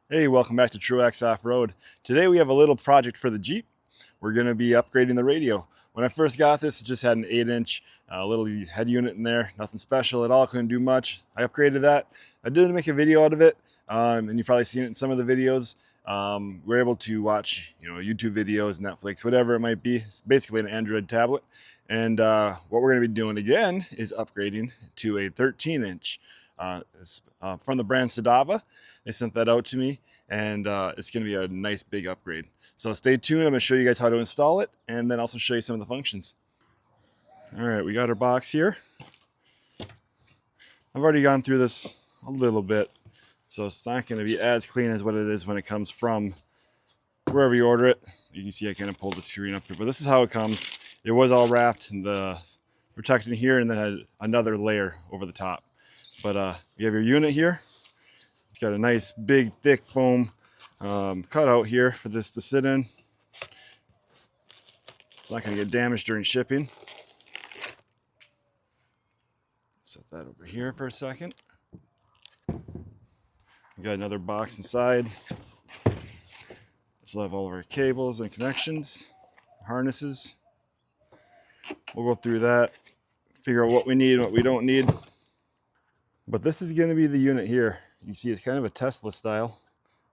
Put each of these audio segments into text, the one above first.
Hey, welcome back to Truax Off-Road. Today we have a little project for the Jeep. We're going to be upgrading the radio. When I first got this, it just had an 8-inch little head unit in there. Nothing special at all, couldn't do much. I upgraded that. I did make a video out of it, and you've probably seen it in some of the videos. We're able to watch YouTube videos, Netflix, whatever it might be. It's basically an Android tablet. And what we're going to be doing again is upgrading to a 13-inch. From the brand CIDAVA. They sent that out to me, and it's going to be a nice big upgrade. So stay tuned. I'm going to show you guys how to install it, and then also show you some of the functions. All right, we got our box here. I've already gone through this a little bit, so it's not going to be as clean as what it is when it comes from wherever you order it. You can see I kind of pulled the screen up here, but this is how it comes. It was all wrapped and protected here, and then had another layer over the top. But you have your unit here. It's got a nice big thick foam cutout here for this to sit in. It's not going to get damaged during shipping. Set that over here for a second. We got another box inside. This will have all of our cables and connections, harnesses. We'll go through that, figure out what we need and what we don't need. But this is going to be the unit here. You can see it's kind of a Tesla style.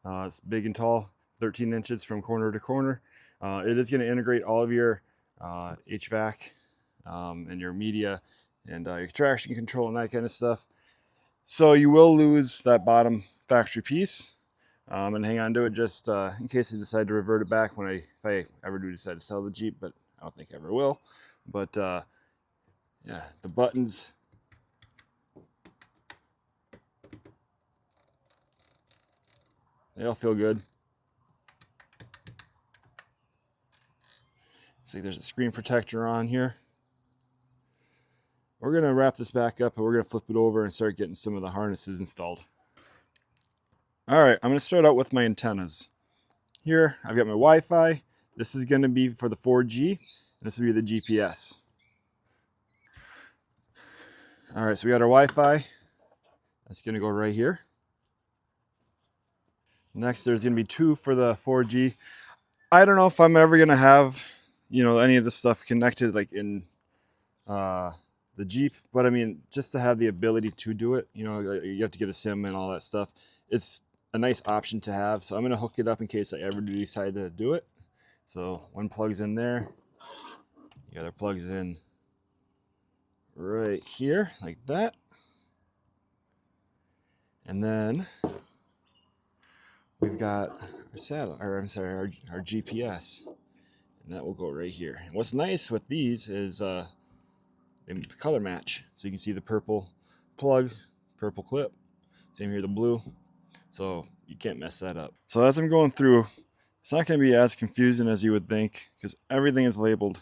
It's big and tall, 13 inches from corner to corner. It is going to integrate all of your HVAC and your media and your traction control and that kind of stuff. So you will lose that bottom factory piece and hang on to it just in case I decide to revert it back if I ever do decide to sell the Jeep, but I don't think I ever will. But yeah, the buttons. They all feel good. See, there's a screen protector on here. We're going to wrap this back up and we're going to flip it over and start getting some of the harnesses installed. All right, I'm going to start out with my antennas. Here, I've got my Wi-Fi. This is going to be for the 4G. And this will be the GPS. All right, so we got our Wi-Fi. That's going to go right here. Next, there's going to be 2 for the 4G. I don't know if I'm ever going to have, any of this stuff connected like in the Jeep, but I mean, just to have the ability to do it, you have to get a SIM and all that stuff. It's a nice option to have. So I'm going to hook it up in case I ever do decide to do it. So one plugs in there. The other plugs in right here like that. And then we've got our GPS, and that will go right here. And what's nice with these is they color match, so you can see the purple plug, purple clip. Same here, the blue. So you can't mess that up. So as I'm going through, it's not going to be as confusing as you would think because everything is labeled.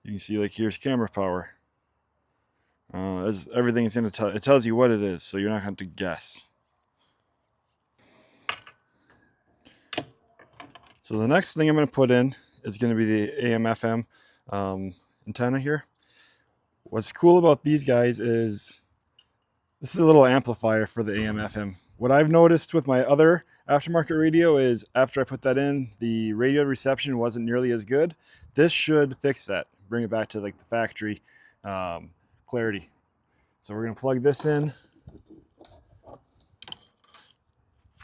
You can see like here's camera power. Everything is going to tell. It tells you what it is, so you're not going to have to guess. So the next thing I'm going to put in is going to be the AM/FM antenna here. What's cool about these guys is this is a little amplifier for the AM/FM. What I've noticed with my other aftermarket radio is after I put that in, the radio reception wasn't nearly as good. This should fix that, bring it back to like the factory clarity. So we're going to plug this in.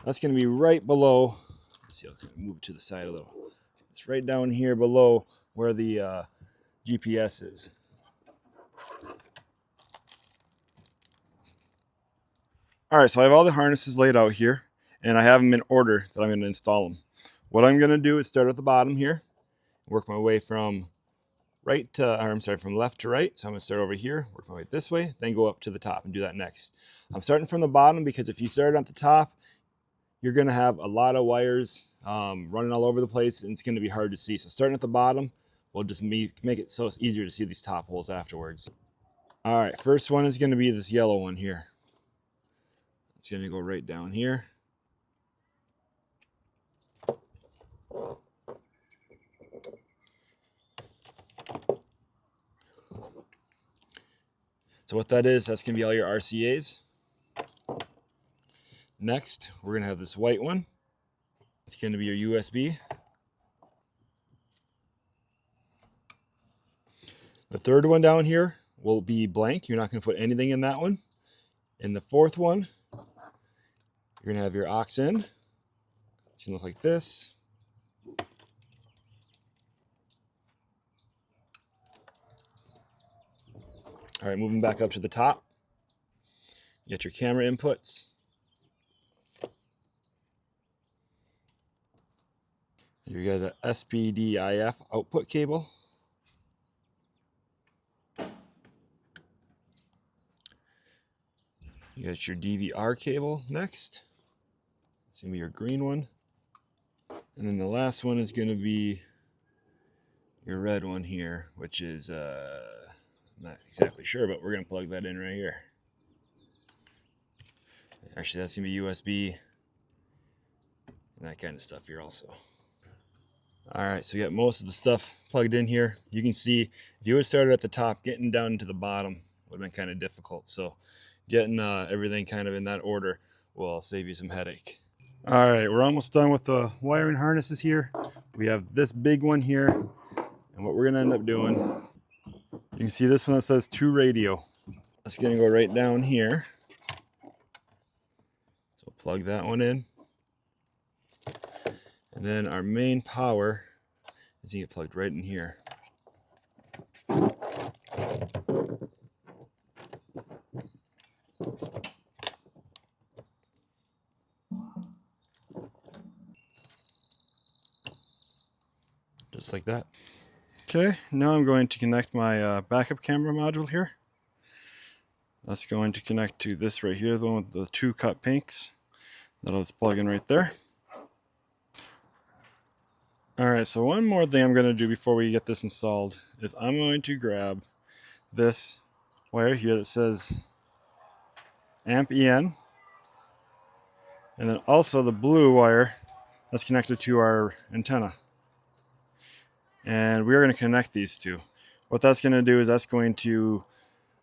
That's going to be right below. Let's see, I'll move it to the side a little. It's right down here below where the GPS is. All right, so I have all the harnesses laid out here, and I have them in order that I'm going to install them. What I'm going to do is start at the bottom here, work my way from from left to right. So I'm going to start over here, work my way this way, then go up to the top and do that next. I'm starting from the bottom because if you start at the top, you're going to have a lot of wires running all over the place, and it's going to be hard to see. So starting at the bottom will just make it so it's easier to see these top holes afterwards. All right, first one is going to be this yellow one here. It's going to go right down here. So what that is, that's going to be all your RCAs. Next, we're going to have this white one. It's going to be your USB. The third one down here will be blank. You're not going to put anything in that one. And the fourth one, you're going to have your aux in. It's going to look like this. All right, moving back up to the top. You get your camera inputs. You got an SPDIF output cable. You got your DVR cable next. It's going to be your green one. And then the last one is going to be your red one here, which is, I'm not exactly sure, but we're going to plug that in right here. Actually, that's going to be USB and that kind of stuff here also. All right, so you got most of the stuff plugged in here. You can see if you would have started at the top, getting down to the bottom would have been kind of difficult. So getting everything kind of in that order will save you some headache. All right, we're almost done with the wiring harnesses here. We have this big one here, and what we're gonna end up doing, you can see this one that says to radio. It's gonna go right down here. So plug that one in. And then our main power is gonna get plugged right in here. Just like that. Okay, now I'm going to connect my backup camera module here. That's going to connect to this right here, the one with the two cut pinks. That'll just plug in right there. Alright, so one more thing I'm going to do before we get this installed is I'm going to grab this wire here that says amp EN, and then also the blue wire that's connected to our antenna. And we're going to connect these two. What that's going to do is that's going to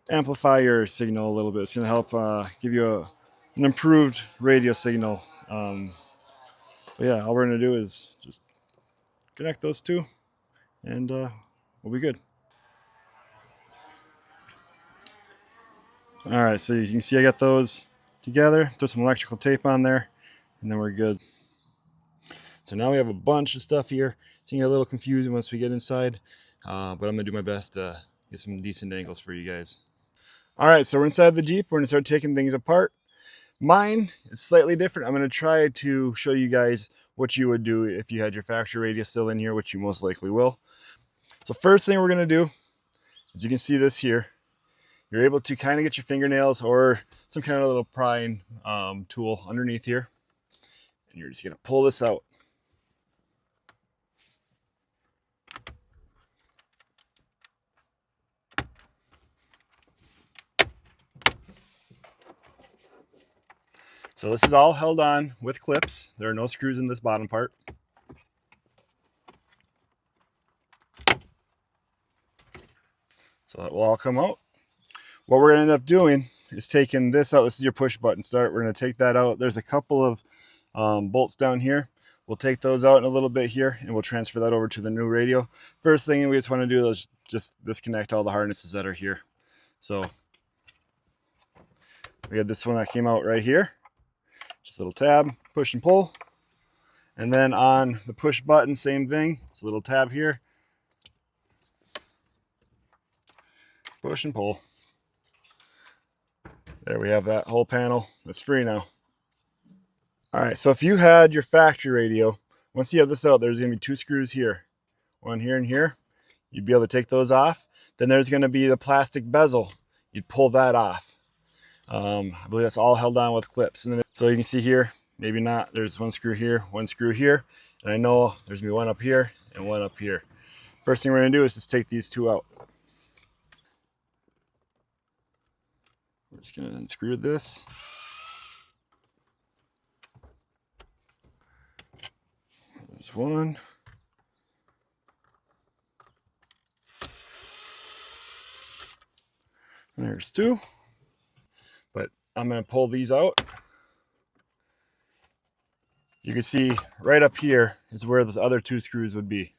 amplify your signal a little bit. It's going to help give you an improved radio signal. But yeah, all we're going to do is just connect those two, and we'll be good. All right, so you can see I got those together. Throw some electrical tape on there, and then we're good. So now we have a bunch of stuff here. It's gonna get a little confusing once we get inside, but I'm gonna do my best to get some decent angles for you guys. All right, so we're inside the Jeep. We're gonna start taking things apart. Mine is slightly different. I'm gonna try to show you guys what you would do if you had your factory radio still in here, which you most likely will. So first thing we're gonna do, as you can see this here, you're able to kind of get your fingernails or some kind of little prying tool underneath here, and you're just gonna pull this out. So this is all held on with clips. There are no screws in this bottom part. So that will all come out. What we're gonna end up doing is taking this out. This is your push button start. We're gonna take that out. There's a couple of bolts down here. We'll take those out in a little bit here, and we'll transfer that over to the new radio. First thing we just wanna do is just disconnect all the harnesses that are here. So we had this one that came out right here. Just a little tab, push and pull. And then on the push button, same thing. It's a little tab here. Push and pull. There we have that whole panel. It's free now. All right, so if you had your factory radio, once you have this out, there's gonna be two screws here. One here and here. You'd be able to take those off. Then there's gonna be the plastic bezel. You'd pull that off. I believe that's all held on with clips. And then, so you can see here, maybe not, there's one screw here, and I know there's gonna be one up here and one up here. First thing we're gonna do is just take these two out. We're just gonna unscrew this. There's one. There's two. But I'm gonna pull these out. you can see right up here is where those other 2 screws would be.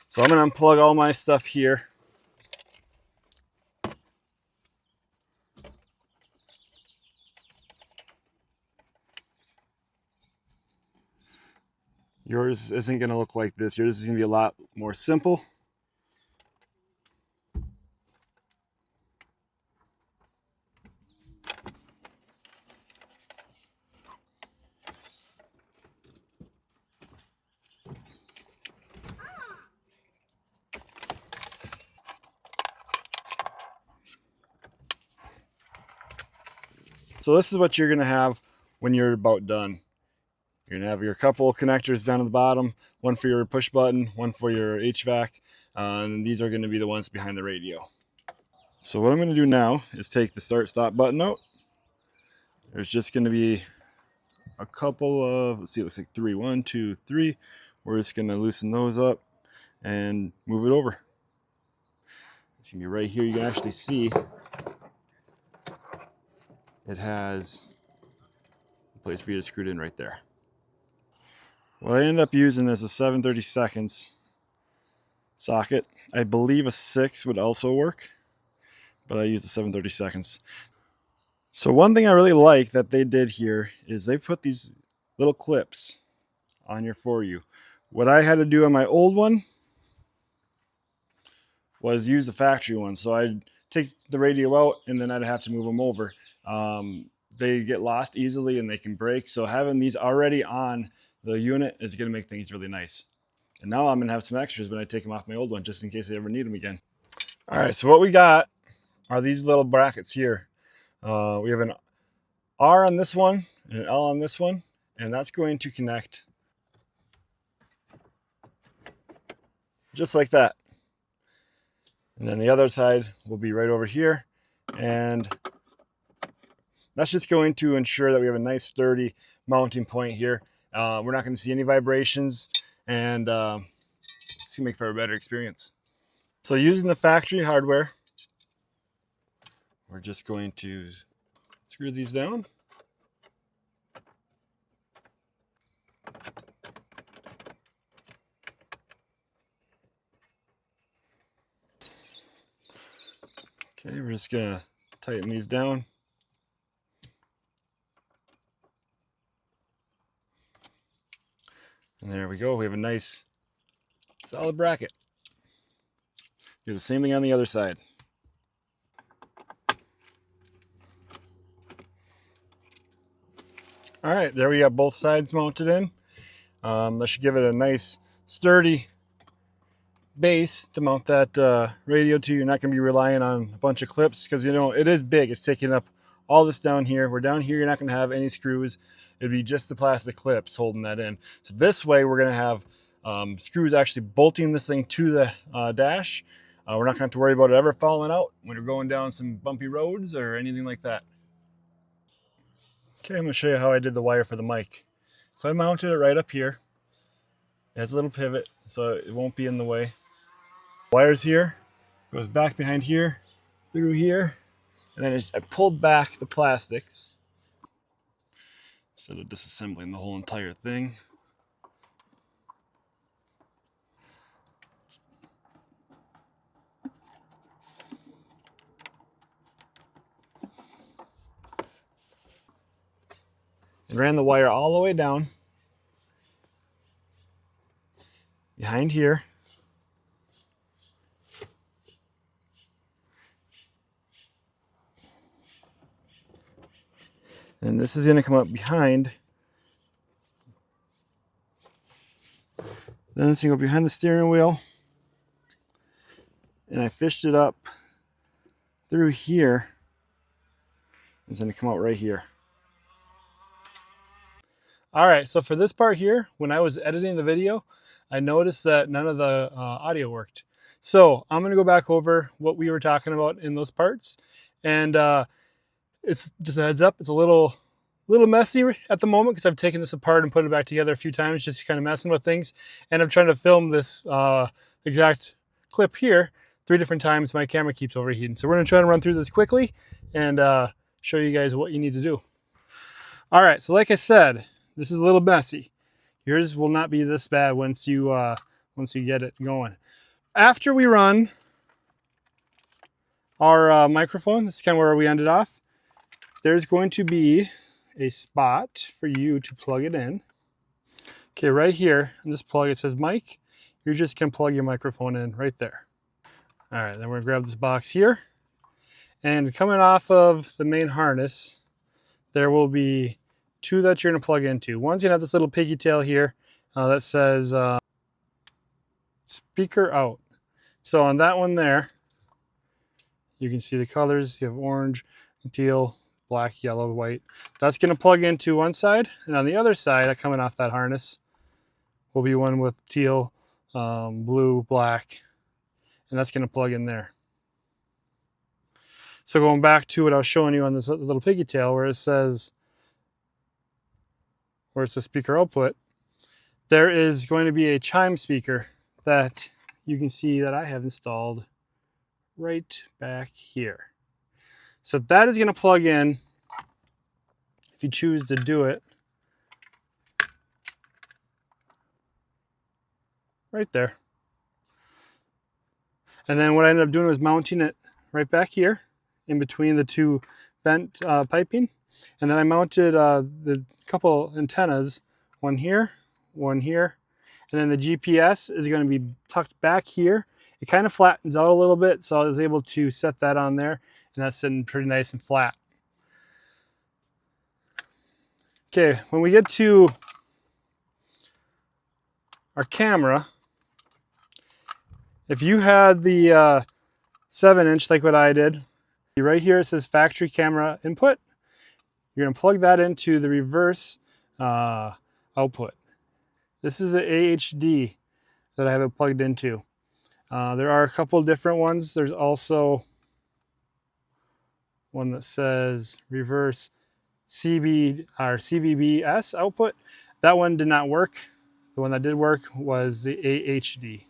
So I'm going to unplug all my stuff here. Yours isn't going to look like this. Yours is going to be a lot more simple. So this is what you're going to have when you're about done. You're going to have your couple connectors down at the bottom, one for your push button, one for your HVAC, and these are going to be the ones behind the radio. So what I'm going to do now is take the start stop button out. There's just going to be a couple of, let's see, it looks like 3, 1, 2, 3. We're just going to loosen those up and move it over. It's going to be right here. You can actually see it has a place for you to screw it in right there. What I ended up using is a 7/32 socket. I believe a 6 would also work, but I used a 7/32. So one thing I really like that they did here is they put these little clips on your For You. What I had to do on my old one was use the factory one. So I'd take the radio out and then I'd have to move them over. They get lost easily and they can break. So having these already on the unit is going to make things really nice. And now I'm going to have some extras when I take them off my old one, just in case I ever need them again. All right, so what we got are these little brackets here. We have an R on this one and an L on this one, and that's going to connect just like that. And then the other side will be right over here, and that's just going to ensure that we have a nice sturdy mounting point here. We're not going to see any vibrations, and it's going to make for a better experience. So using the factory hardware, we're just going to screw these down. Okay, we're just going to tighten these down. And there we go. We have a nice solid bracket. Do the same thing on the other side. All right, there we got both sides mounted in. That should give it a nice sturdy base to mount that radio to. You're not going to be relying on a bunch of clips because, you know, it is big. It's taking up all this down here. We're down here, you're not going to have any screws. It'd be just the plastic clips holding that in. So this way we're going to have screws actually bolting this thing to the dash. We're not going to have to worry about it ever falling out when we're going down some bumpy roads or anything like that. Okay, I'm going to show you how I did the wire for the mic. So I mounted it right up here. It has a little pivot so it won't be in the way. Wires here, goes back behind here, through here, and then I pulled back the plastics instead of disassembling the whole entire thing. And ran the wire all the way down behind here. And this is going to come up behind. Then it's going to go behind the steering wheel. And I fished it up through here. It's going to come out right here. All right, so for this part here, when I was editing the video, I noticed that none of the audio worked. So I'm going to go back over what we were talking about in those parts. And it's just a heads up, it's a little messy at the moment because I've taken this apart and put it back together a few times, just kind of messing with things. And I'm trying to film this exact clip here 3 different times. My camera keeps overheating. So we're going to try to run through this quickly and show you guys what you need to do. All right, so like I said, This is a little messy. Yours will not be this bad once you get it going. After we run our microphone, this is kind of where we ended off. There's going to be a spot for you to plug it in. Okay, right here in this plug, it says mic. You're just gonna plug your microphone in right there. All right, then we're gonna grab this box here. And coming off of the main harness, there will be two that you're gonna plug into. One's gonna have this little piggy tail here that says speaker out. So on that one there, you can see the colors. You have orange, teal, black, yellow, white. That's gonna plug into one side, and on the other side, coming off that harness, will be one with teal, blue, black, and that's gonna plug in there. So going back to what I was showing you on this little piggy tail where it says, where it's a speaker output, there is going to be a chime speaker that you can see that I have installed right back here. So that is gonna plug in, if you choose to do it, right there. And then what I ended up doing was mounting it right back here in between the two vent piping. And then I mounted the couple antennas, one here, and then the GPS is going to be tucked back here. It kind of flattens out a little bit, so I was able to set that on there, and that's sitting pretty nice and flat. Okay, when we get to our camera, if you had the 7-inch like what I did, right here it says factory camera input. You're going to plug that into the reverse output. This is an AHD that I have it plugged into. There are a couple different ones. There's also one that says reverse CVBS output. That one did not work. The one that did work was the AHD.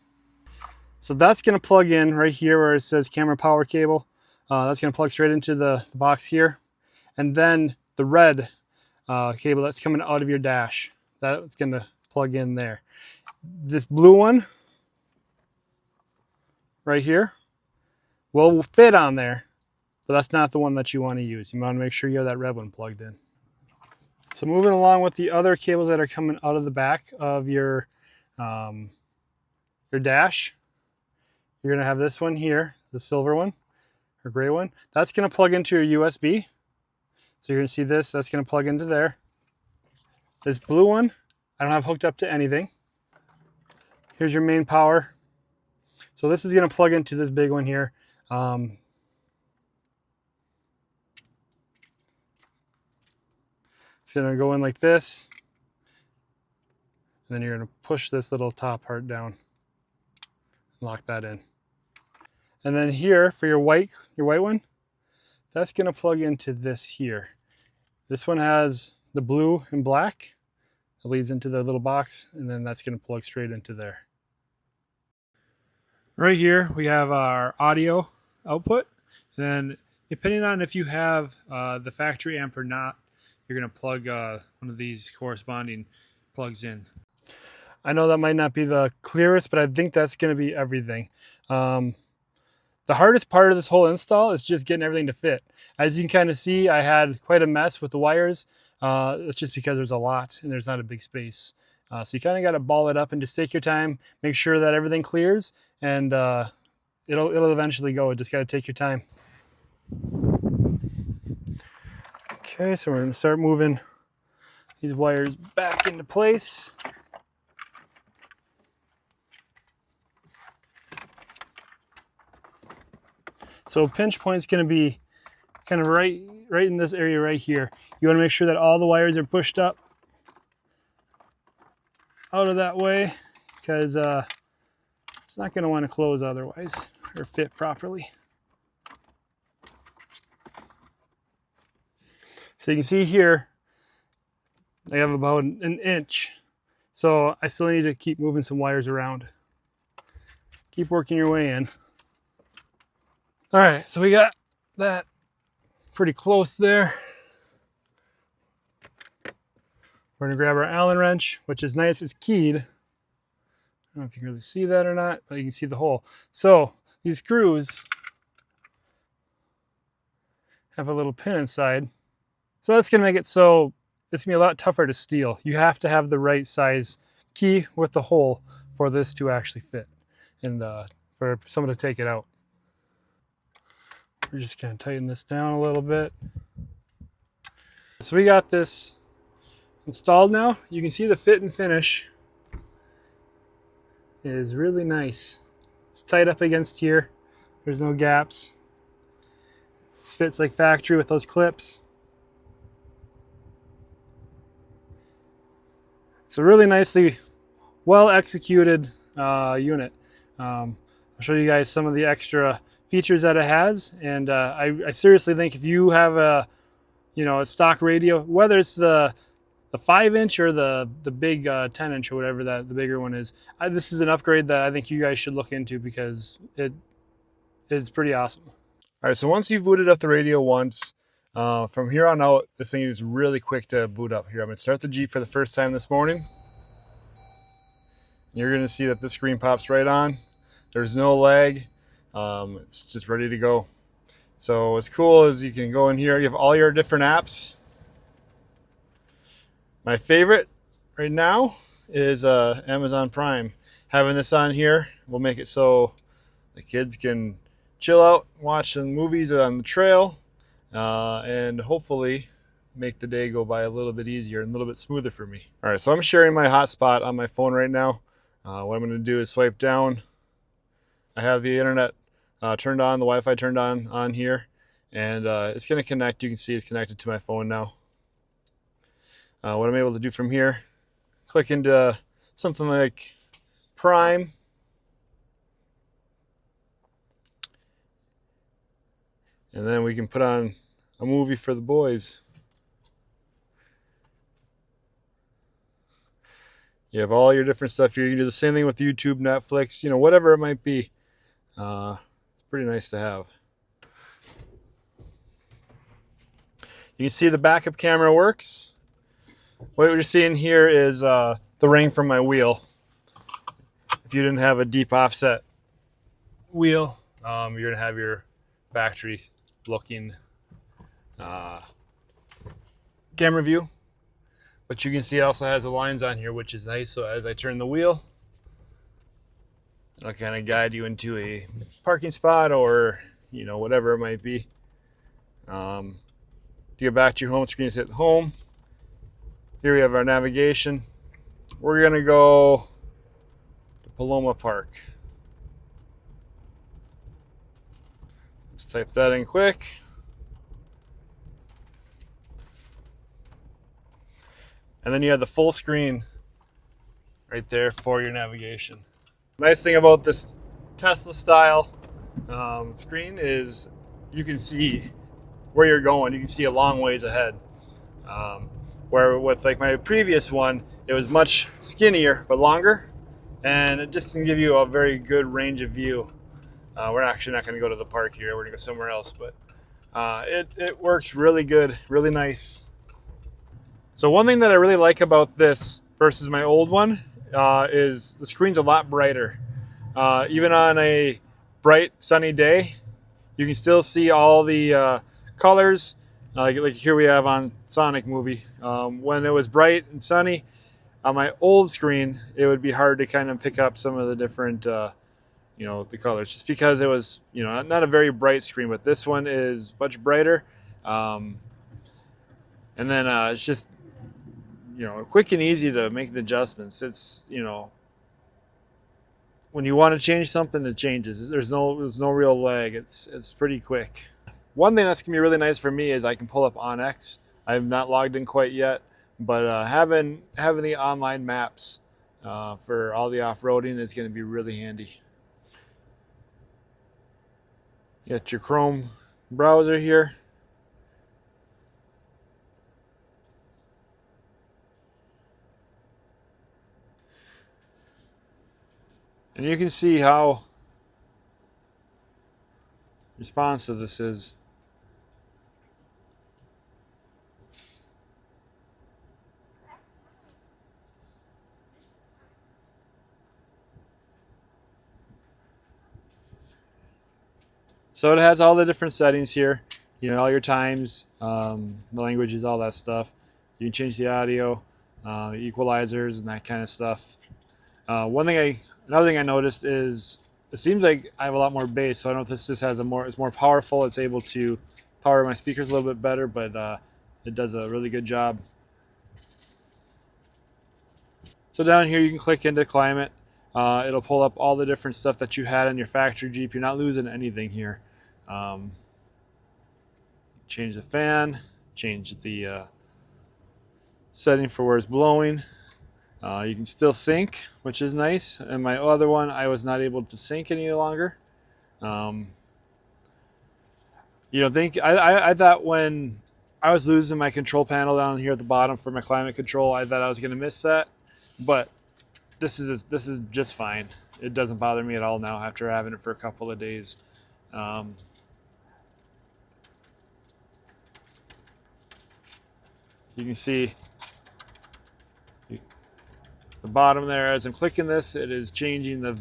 So that's going to plug in right here where it says camera power cable. That's going to plug straight into the box here. And then the red cable that's coming out of your dash, that's going to plug in there. This blue one right here will fit on there, but that's not the one that you want to use. You want to make sure you have that red one plugged in. So moving along with the other cables that are coming out of the back of your dash, you're going to have this one here, the silver one or gray one. That's going to plug into your USB. So you're going to see this, that's going to plug into there. This blue one, I don't have hooked up to anything. Here's your main power. So this is going to plug into this big one here. It's going to go in like this. And then you're going to push this little top part down. Lock that in. And then here for your white one, that's going to plug into this here. This one has the blue and black. It leads into the little box, and then that's going to plug straight into there. Right here we have our audio output. Then depending on if you have the factory amp or not, you're going to plug one of these corresponding plugs in. I know that might not be the clearest, but I think that's going to be everything. The hardest part of this whole install is just getting everything to fit. As you can kind of see, I had quite a mess with the wires. It's just because there's a lot and there's not a big space. So you kind of got to ball it up and just take your time, make sure that everything clears, and it'll eventually go. Just got to take your time. Okay, so we're going to start moving these wires back into place. So pinch point is going to be kind of right in this area right here. You want to make sure that all the wires are pushed up out of that way, because it's not going to want to close otherwise or fit properly. So you can see here, I have about an inch. So I still need to keep moving some wires around. Keep working your way in. All right, so we got that pretty close there. We're gonna grab our Allen wrench, which is nice, it's keyed. I don't know if you can really see that or not, but you can see the hole. So these screws have a little pin inside. So that's gonna make it so it's gonna be a lot tougher to steal. You have to have the right size key with the hole for this to actually fit and for someone to take it out. We're just gonna tighten this down a little bit. So we got this installed now. You can see the fit and finish is really nice. It's tight up against here. There's no gaps. This fits like factory with those clips. It's a really nicely well executed unit. I'll show you guys some of the extra features that it has, and I seriously think if you have a a stock radio, whether it's the 5-inch or the big 10-inch or whatever that the bigger one is, this is an upgrade that I think you guys should look into because it is pretty awesome. All right, so once you've booted up the radio once, from here on out, this thing is really quick to boot up. Here, I'm gonna start the Jeep for the first time this morning. You're gonna see that the screen pops right on. There's no lag. It's just ready to go. So what's cool is you can go in here, you have all your different apps. My favorite right now is Amazon Prime. Having this on here will make it so the kids can chill out, watch some movies on the trail, and hopefully make the day go by a little bit easier and a little bit smoother for me. All right, so I'm sharing my hotspot on my phone right now. What I'm going to do is swipe down. I have the internet turned on, the Wi-Fi turned on here, and it's going to connect. You can see it's connected to my phone now. What I'm able to do from here, click into something like Prime. And then we can put on a movie for the boys. You have all your different stuff here. You can do the same thing with YouTube, Netflix, whatever it might be. It's pretty nice to have. You can see the backup camera works. What you're seeing here is the ring from my wheel. If you didn't have a deep offset wheel, you're going to have your factory looking camera view. But you can see it also has the lines on here, which is nice. So as I turn the wheel, it'll kind of guide you into a parking spot or, whatever it might be. To get back to your home screen, hit home. Here we have our navigation. We're going to go to Paloma Park. Let's type that in quick. And then you have the full screen right there for your navigation. Nice thing about this Tesla style screen is you can see where you're going. You can see a long ways ahead. Where with like my previous one, it was much skinnier but longer, and it just can give you a very good range of view. We're actually not going to go to the park here. We're going to go somewhere else, but it works really good, really nice. So one thing that I really like about this versus my old one is the screen's a lot brighter. Even on a bright sunny day, you can still see all the colors. Like here we have on Sonic movie. When it was bright and sunny, on my old screen, it would be hard to kind of pick up some of the different, the colors, just because it was, not a very bright screen. But this one is much brighter, and then it's just, quick and easy to make the adjustments. It's, when you want to change something, it changes. There's no real lag. It's pretty quick. One thing that's gonna be really nice for me is I can pull up OnX. I have not logged in quite yet, but having the online maps for all the off-roading is gonna be really handy. You got your Chrome browser here. And you can see how responsive this is. So it has all the different settings here, you know, all your times, the languages, all that stuff. You can change the audio, equalizers, and that kind of stuff. Another thing I noticed is it seems like I have a lot more bass. So I don't know if this just has it's more powerful. It's able to power my speakers a little bit better, but it does a really good job. So down here you can click into climate. It'll pull up all the different stuff that you had in your factory Jeep. You're not losing anything here. Change the fan, change the setting for where it's blowing. You can still sync, which is nice. And my other one, I was not able to sync any longer. You know, I thought when I was losing my control panel down here at the bottom for my climate control, I thought I was going to miss that, but this is just fine. It doesn't bother me at all now after having it for a couple of days. You can see the bottom there. As I'm clicking this, it is changing the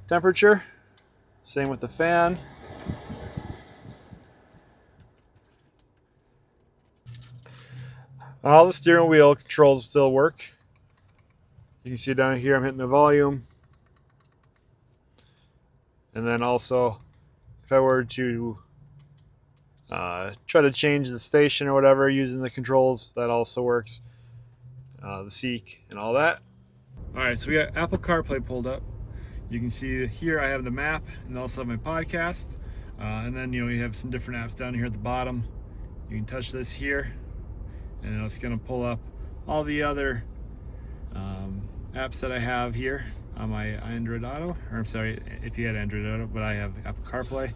temperature. Same with the fan. All the steering wheel controls still work. You can see down here I'm hitting the volume. And then also, if I were to try to change the station or whatever using the controls, that also works. The seek and all that. All right, so we got Apple CarPlay pulled up. You can see here I have the map and also my podcast. And then, you know, you have some different apps down here at the bottom. You can touch this here and it's going to pull up all the other apps that I have here on my Android Auto, or I'm sorry if you had Android Auto, but I have Apple CarPlay.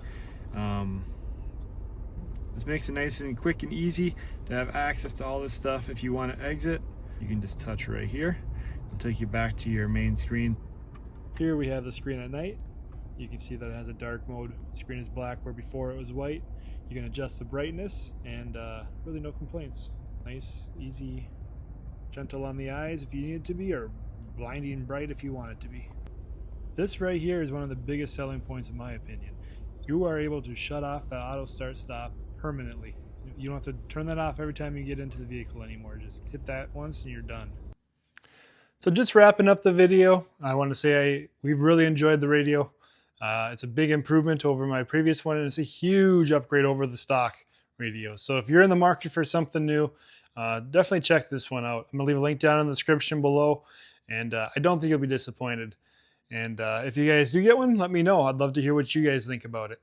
This makes it nice and quick and easy to have access to all this stuff. If you want to exit, you can just touch right here. It'll take you back to your main screen. Here we have the screen at night. You can see that it has a dark mode. The screen is black where before it was white. You can adjust the brightness and really no complaints. Nice, easy, gentle on the eyes if you need it to be, or blinding bright if you want it to be. This right here is one of the biggest selling points in my opinion. You are able to shut off the auto start stop permanently. You don't have to turn that off every time you get into the vehicle anymore. Just hit that once and you're done. So just wrapping up the video, I want to say we've really enjoyed the radio. It's a big improvement over my previous one, and it's a huge upgrade over the stock radio. So if you're in the market for something new, definitely check this one out. I'm gonna leave a link down in the description below, and I don't think you'll be disappointed. And if you guys do get one, let me know. I'd love to hear what you guys think about it.